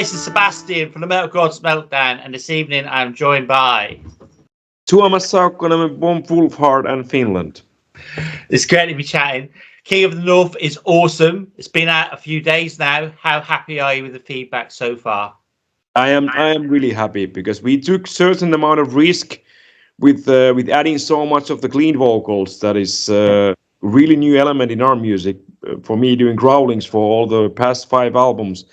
this is Sebastian from the Metal Gods Meltdown, and this evening I'm joined by Tuomas Saukkonen from Wolfheart and Finland. It's great to be chatting. King of the North is awesome. It's been out a few days now. How happy are you with the feedback so far? I am really happy because we took certain amount of risk with adding so much of the clean vocals. That is really new element in our music for me doing growlings for all the past 5 albums.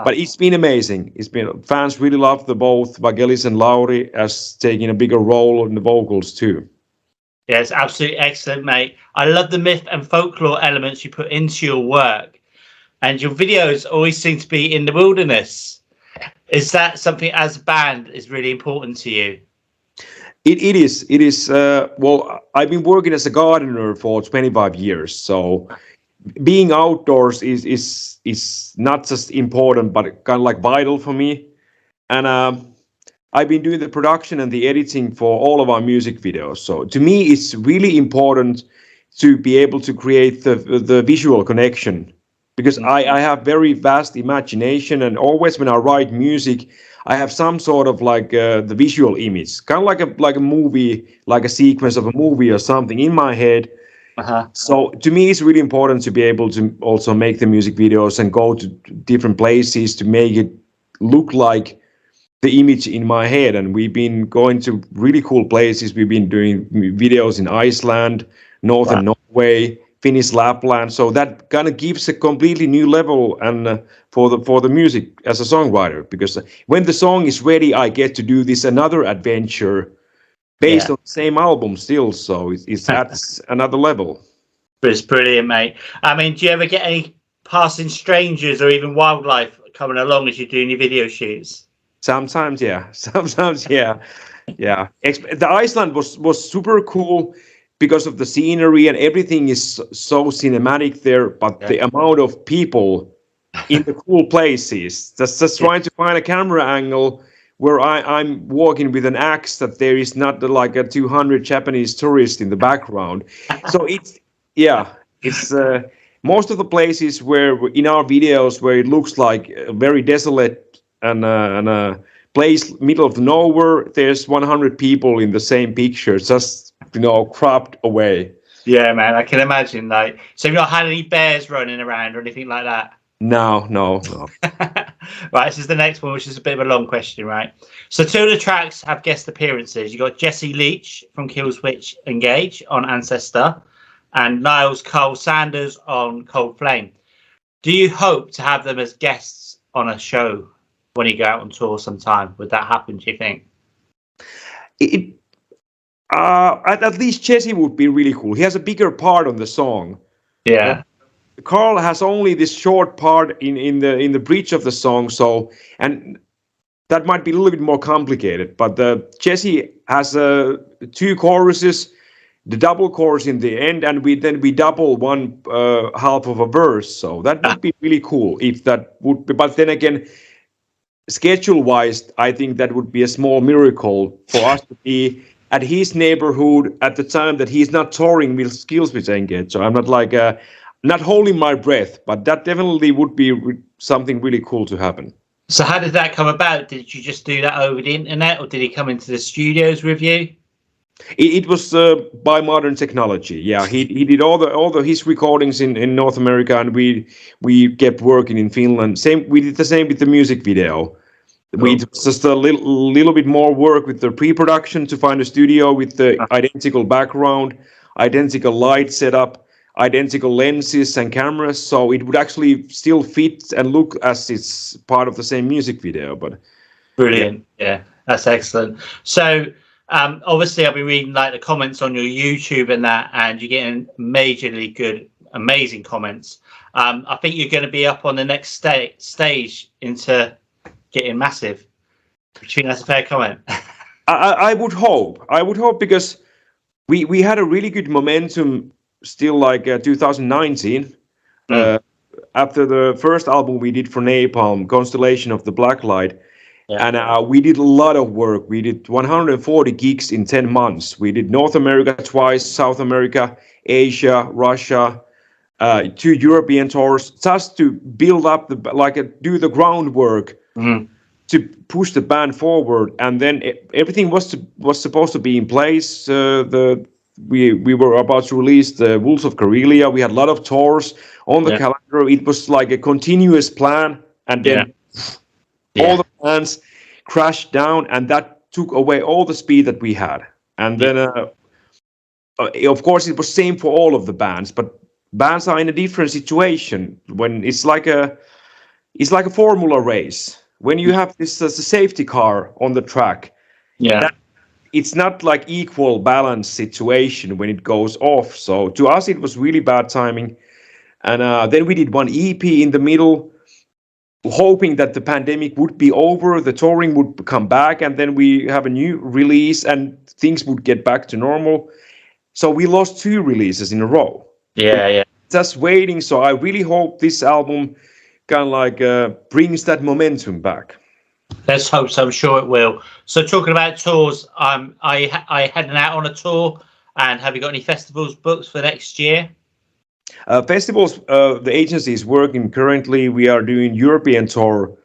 But it's been amazing. It's been fans really love the both Vagelis and Lauri as taking a bigger role in the vocals too. Yeah, it's absolutely excellent, mate. I love the myth and folklore elements you put into your work, and your videos always seem to be in the wilderness. Is that something as a band is really important to you? It is. It is. Well, I've been working as a gardener for 25 years, so being outdoors is not just important, but kind of like vital for me. And I've been doing the production and the editing for all of our music videos. So to me, it's really important to be able to create the visual connection, because I have very vast imagination, and always when I write music, I have some sort of like the visual image, kind of like a movie, like a sequence of a movie or something in my head. So to me, it's really important to be able to also make the music videos and go to different places to make it look like the image in my head. And we've been going to really cool places. We've been doing videos in Iceland, northern Norway, Finnish Lapland. So that kind of gives a completely new level and for the music as a songwriter, because when the song is ready, I get to do this another adventure based on the same album still, so it's at another level. It's brilliant, mate. I mean, do you ever get any passing strangers or even wildlife coming along as you're doing your video shoots? Sometimes, yeah. Sometimes, yeah. Yeah. The Iceland was super cool because of the scenery, and everything is so cinematic there, but the amount of people in the cool places, just trying to find a camera angle where I'm walking with an axe, that there is not like a 200 Japanese tourists in the background. So it's most of the places where in our videos where it looks like very desolate and a place middle of nowhere, there's 100 people in the same picture, just cropped away. Yeah, man, I can imagine. Like, so you've not had any bears running around or anything like that? No. Right, this is the next one, which is a bit of a long question, right? So 2 of the tracks have guest appearances. You got Jesse Leach from Killswitch Engage on Ancestor, and Niles Cole Sanders on Cold Flame. Do you hope to have them as guests on a show when you go out on tour sometime? Would that happen, do you think? At least Jesse would be really cool. He has a bigger part on the song. Yeah. Carl has only this short part in the bridge of the song, and that might be a little bit more complicated. But Jesse has 2 choruses, the double chorus in the end, and we double one half of a verse. So that would be really cool if that would be. But then again, schedule-wise, I think that would be a small miracle for us to be at his neighborhood at the time that he's not touring with Killswitch Engage. So I'm not like not holding my breath, but that definitely would be something really cool to happen. So how did that come about? Did you just do that over the internet, or did he come into the studios with you? It was by modern technology. Yeah, he did all his recordings in North America, and we kept working in Finland. We did the same with the music video. We just a little bit more work with the pre-production to find a studio with the identical background, identical light setup, identical lenses and cameras, so it would actually still fit and look as it's part of the same music video. But brilliant, yeah, that's excellent. So obviously I've been reading like the comments on your YouTube and that, and you're getting majorly good, amazing comments. I think you're going to be up on the next stage into getting massive. Do you think that's a fair comment? I would hope, because we had a really good momentum still, like 2019 after the first album we did for Napalm, Constellation of the Blacklight, and we did a lot of work. We did 140 gigs in 10 months. We did North America twice, South America, Asia, Russia, 2 European tours, just to build up do the groundwork to push the band forward, and then everything was supposed to be in place. We were about to release the Wolves of Karelia. We had a lot of tours on the calendar. It was like a continuous plan, and then all the plans crashed down, and that took away all the speed that we had. And then, of course, it was same for all of the bands, but bands are in a different situation when it's like a formula race. When you have this as a safety car on the track, it's not like equal balance situation when it goes off. So to us, it was really bad timing. And then we did one EP in the middle, hoping that the pandemic would be over, the touring would come back, and then we have a new release and things would get back to normal. So we lost 2 releases in a row. Just waiting. So I really hope this album kind of like brings that momentum back. Let's hope so. I'm sure it will. So talking about tours, I heading out on a tour, and have you got any festivals booked for next year? Festivals, the agency is working currently. We are doing European tour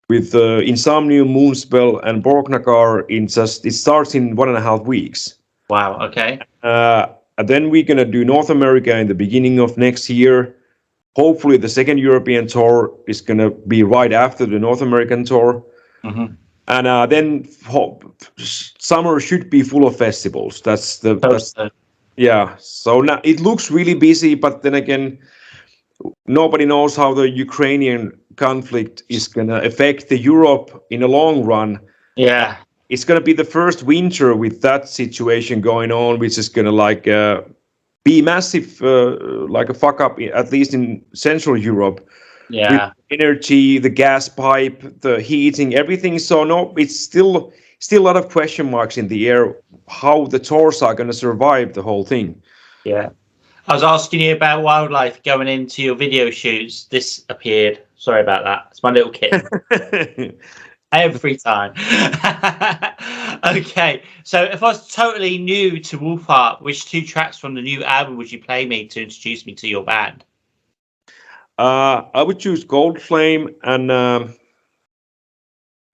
with Insomnium, Moonspell, and Borknagar. It starts in 1.5 weeks. Wow. Okay. And then we're gonna do North America in the beginning of next year. Hopefully, the second European tour is gonna be right after the North American tour. And then summer should be full of festivals. So now it looks really busy, but then again, nobody knows how the Ukrainian conflict is going to affect the Europe in the long run. It's going to be the first winter with that situation going on, which is going to be massive, like a fuck up, at least in Central Europe. With energy, the gas pipe, the heating, everything. So no, it's still a lot of question marks in the air how the tours are going to survive the whole thing. I was asking you about wildlife going into your video shoots. This appeared. Sorry about that. It's my little kitten. Every time. Okay, so if I was totally new to Wolfheart, which 2 tracks from the new album would you play me to introduce me to your band? I would choose Gold Flame, and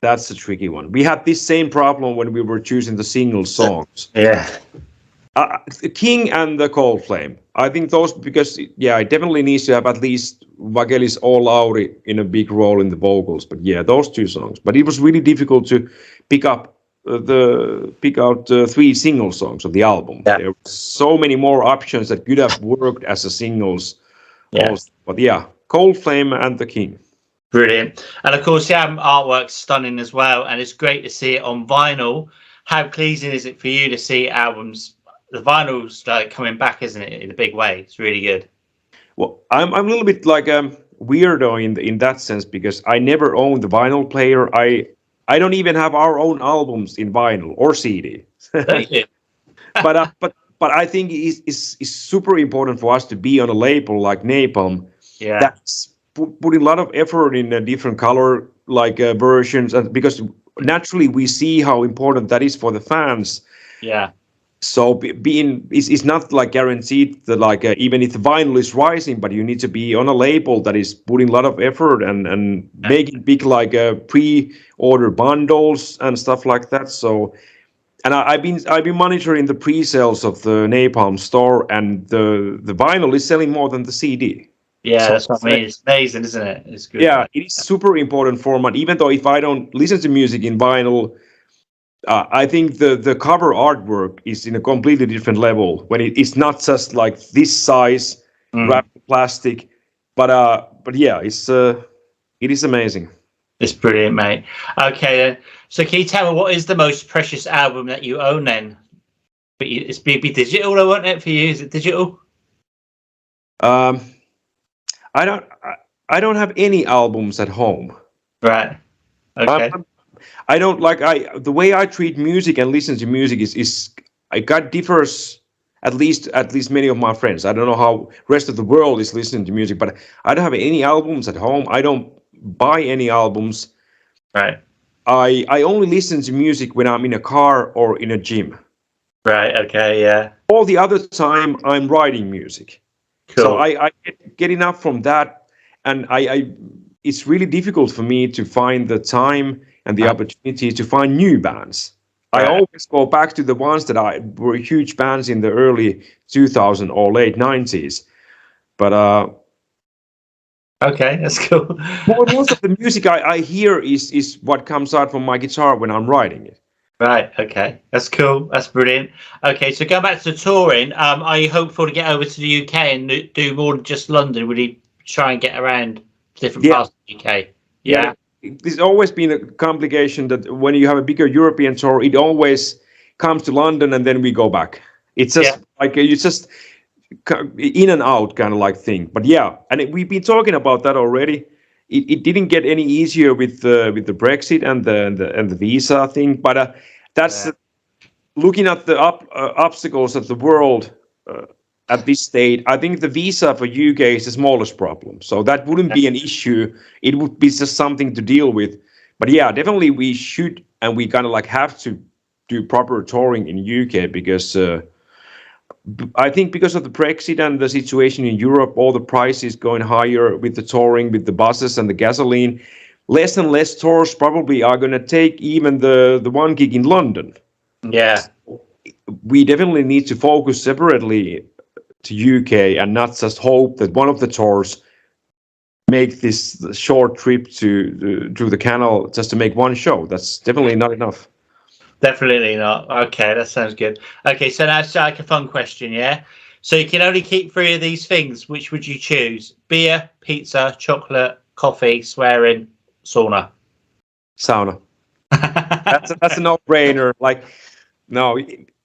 that's a tricky one. We had this same problem when we were choosing the single songs. The King and the Cold Flame. I think those, because it definitely needs to have at least Vagelis or Lauri in a big role in the vocals. But those 2 songs. But it was really difficult to pick out 3 single songs of the album. There were so many more options that could have worked as a singles. Also. But Cold Flame and the King. Brilliant. And of course, the album artwork's stunning as well, and it's great to see it on vinyl. How pleasing is it for you to see albums, the vinyl's coming back, isn't it, in a big way? It's really good. Well, I'm a little bit like a weirdo in that sense, because I never owned the vinyl player. I don't even have our own albums in vinyl or CD. But I think it's super important for us to be on a label like Napalm. That's putting a lot of effort in a different color versions, and because naturally we see how important that is for the fans. So it's not like guaranteed that even if the vinyl is rising, but you need to be on a label that is putting a lot of effort and making big pre-order bundles and stuff like that. So. And I've been monitoring the pre-sales of the Napalm store, and the vinyl is selling more than the CD. That's what I mean. It's amazing, isn't it? It's good. It is super important format. Even though if I don't listen to music in vinyl, I think the cover artwork is in a completely different level when it's not just like this size wrapped in plastic, but it is amazing. It's brilliant, mate. Okay, then. So can you tell me what is the most precious album that you own then? But it's be digital, I want it for you. Is it digital? I don't have any albums at home. Right. Okay. I don't the way I treat music and listen to music is differs at least many of my friends. I don't know how rest of the world is listening to music, but I don't have any albums at home. I don't buy any albums. Right. I only listen to music when I'm in a car or in a gym. Right. Okay. All the other time I'm writing music. Cool. So I get enough from that, and I it's really difficult for me to find the time and the opportunity to find new bands. I always go back to the ones that were huge bands in the early 2000s or late 90s. But okay, that's cool. most of the music I hear is what comes out from my guitar when I'm writing it. Right. Okay. That's cool. That's brilliant. Okay. So going back to touring, are you hopeful to get over to the UK and do more than just London? Would you try and get around different parts of the UK? Yeah. There's always been a complication that when you have a bigger European tour, it always comes to London and then we go back. It's just like you just in and out kind of like thing. But yeah, and we've been talking about that already. It didn't get any easier with the Brexit and the visa thing. But that's looking at the obstacles of the world at this stage. I think the visa for UK is the smallest problem, so that wouldn't be an issue. It would be just something to deal with. But yeah, definitely we should and we kind of like have to do proper touring in UK because I think because of the Brexit and the situation in Europe, all the prices going higher with the touring, with the buses and the gasoline. Less and less tours probably are going to take even the one gig in London. Yeah. We definitely need to focus separately to UK and not just hope that one of the tours make this short trip to the canal just to make one show. That's definitely not enough. Definitely not. Okay, that sounds good. Okay, so now it's like a fun question, yeah? So you can only keep 3 of these things. Which would you choose? Beer, pizza, chocolate, coffee, swearing, sauna? Sauna. That's a no-brainer. Like, no,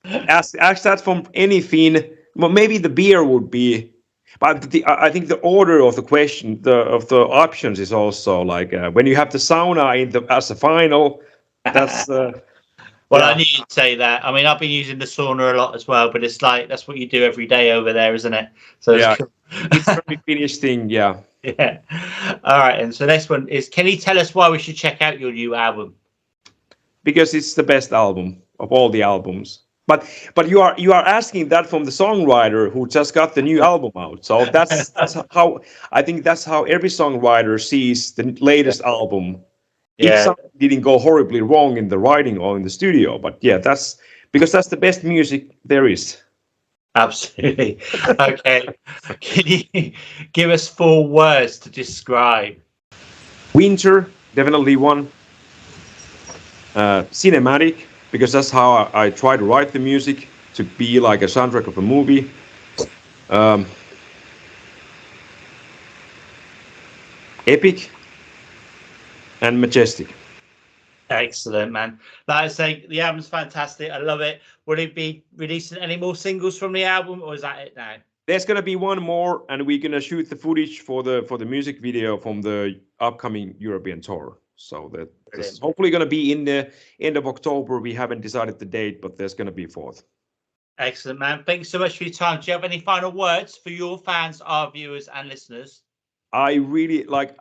ask that from anything. Well, maybe the beer would be, but I think the order of the question, of the options is also like when you have the sauna as a final. That's well, I knew you'd say that. I mean, I've been using the sauna a lot as well, but it's like that's what you do every day over there, isn't it? So it's cool. It's a very Finnish thing, yeah. Yeah. All right, and so next one is: can you tell us why we should check out your new album? Because it's the best album of all the albums. But you are asking that from the songwriter who just got the new album out. So that's how I think that's how every songwriter sees the latest album. Yeah. If something didn't go horribly wrong in the writing or in the studio, but yeah, that's because that's the best music there is. Absolutely. Okay. Can you give us 4 words to describe? Winter, definitely one. Cinematic, because that's how I try to write the music to be like a soundtrack of a movie. Epic and majestic. Excellent, man. Like I say, the album's fantastic. I love it. Will it be releasing any more singles from the album, or is that it now? There's gonna be one more, and we're gonna shoot the footage for the music video from the upcoming European tour. So that's hopefully gonna be in the end of October. We haven't decided the date, but there's gonna be a 4th. Excellent, man. Thanks so much for your time. Do you have any final words for your fans, our viewers, and listeners? I really like.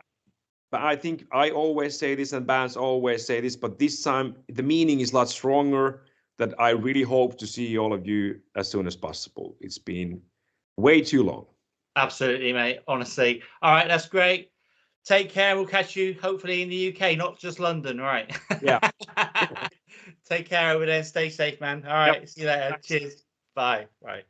I think I always say this, and bands always say this, but this time the meaning is a lot stronger. That I really hope to see all of you as soon as possible. It's been way too long. Absolutely, mate. Honestly. All right, that's great. Take care. We'll catch you hopefully in the UK, not just London. Right. Yeah. Take care over there. Stay safe, man. All right. Yep. See you later. Thanks. Cheers. Bye. Bye.